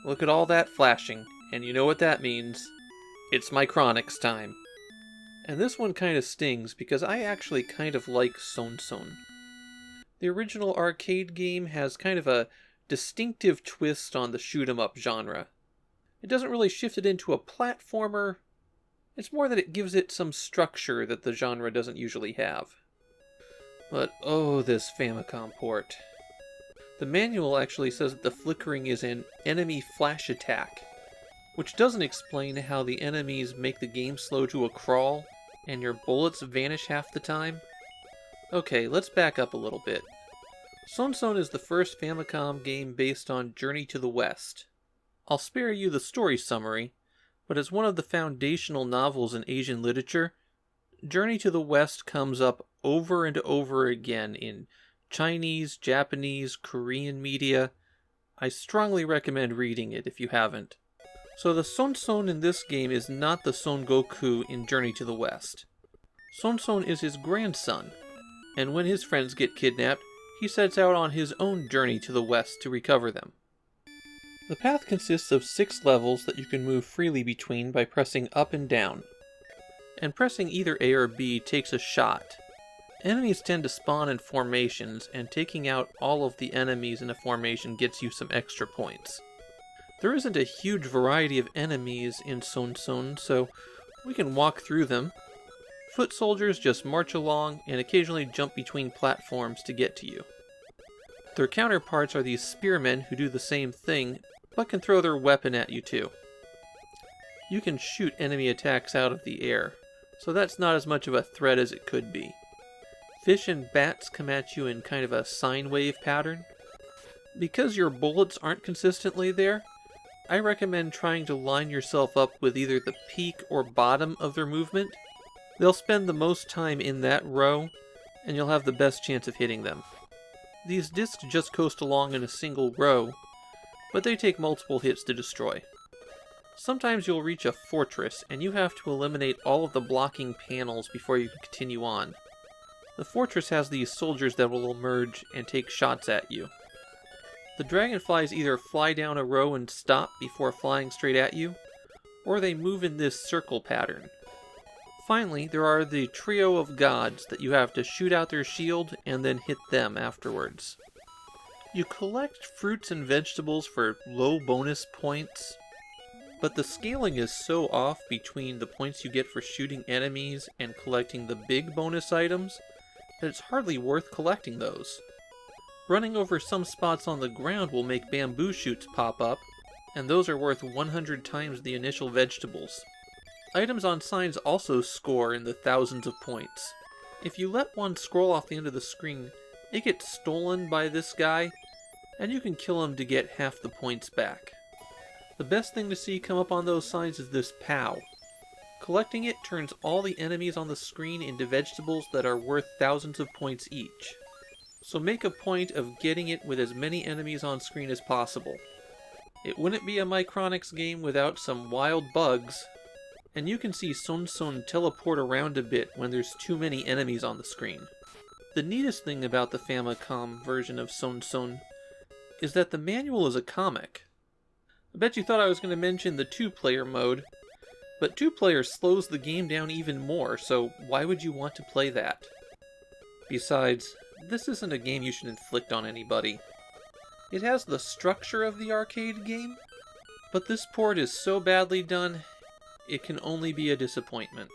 look at all that flashing, and you know what that means. It's Micronics time. And this one kind of stings because I actually kind of like SonSon. The original arcade game has kind of a distinctive twist on the shoot-'em-up genre. It doesn't really shift it into a platformer. It's more that it gives it some structure that the genre doesn't usually have. But oh, this Famicom port. The manual actually says that the flickering is an enemy flash attack, which doesn't explain how the enemies make the game slow to a crawl, and your bullets vanish half the time. Okay, let's back up a little bit. SonSon is the first Famicom game based on Journey to the West. I'll spare you the story summary, but as one of the foundational novels in Asian literature, Journey to the West comes up over and over again in Chinese, Japanese, Korean media. I strongly recommend reading it if you haven't. So the SonSon in this game is not the Son Goku in Journey to the West. SonSon is his grandson, and when his friends get kidnapped, he sets out on his own journey to the West to recover them. The path consists of 6 levels that you can move freely between by pressing up and down. And pressing either A or B takes a shot. Enemies tend to spawn in formations, and taking out all of the enemies in a formation gets you some extra points. There isn't a huge variety of enemies in SonSon, so we can walk through them. Foot soldiers just march along and occasionally jump between platforms to get to you. Their counterparts are these spearmen who do the same thing, but can throw their weapon at you too. You can shoot enemy attacks out of the air, so that's not as much of a threat as it could be. Fish and bats come at you in kind of a sine wave pattern. Because your bullets aren't consistently there, I recommend trying to line yourself up with either the peak or bottom of their movement. They'll spend the most time in that row, and you'll have the best chance of hitting them. These discs just coast along in a single row, but they take multiple hits to destroy. Sometimes you'll reach a fortress, and you have to eliminate all of the blocking panels before you can continue on. The fortress has these soldiers that will emerge and take shots at you. The dragonflies either fly down a row and stop before flying straight at you, or they move in this circle pattern. Finally, there are the trio of gods that you have to shoot out their shield and then hit them afterwards. You collect fruits and vegetables for low bonus points, but the scaling is so off between the points you get for shooting enemies and collecting the big bonus items that it's hardly worth collecting those. Running over some spots on the ground will make bamboo shoots pop up, and those are worth 100 times the initial vegetables. Items on signs also score in the thousands of points. If you let one scroll off the end of the screen, it gets stolen by this guy, and you can kill him to get half the points back. The best thing to see come up on those signs is this POW. Collecting it turns all the enemies on the screen into vegetables that are worth thousands of points each. So make a point of getting it with as many enemies on screen as possible. It wouldn't be a Micronics game without some wild bugs, and you can see SonSon teleport around a bit when there's too many enemies on the screen. The neatest thing about the Famicom version of SonSon is that the manual is a comic. I bet you thought I was going to mention the 2-player mode, but 2-player slows the game down even more, so why would you want to play that? Besides, this isn't a game you should inflict on anybody. It has the structure of the arcade game, but this port is so badly done, it can only be a disappointment.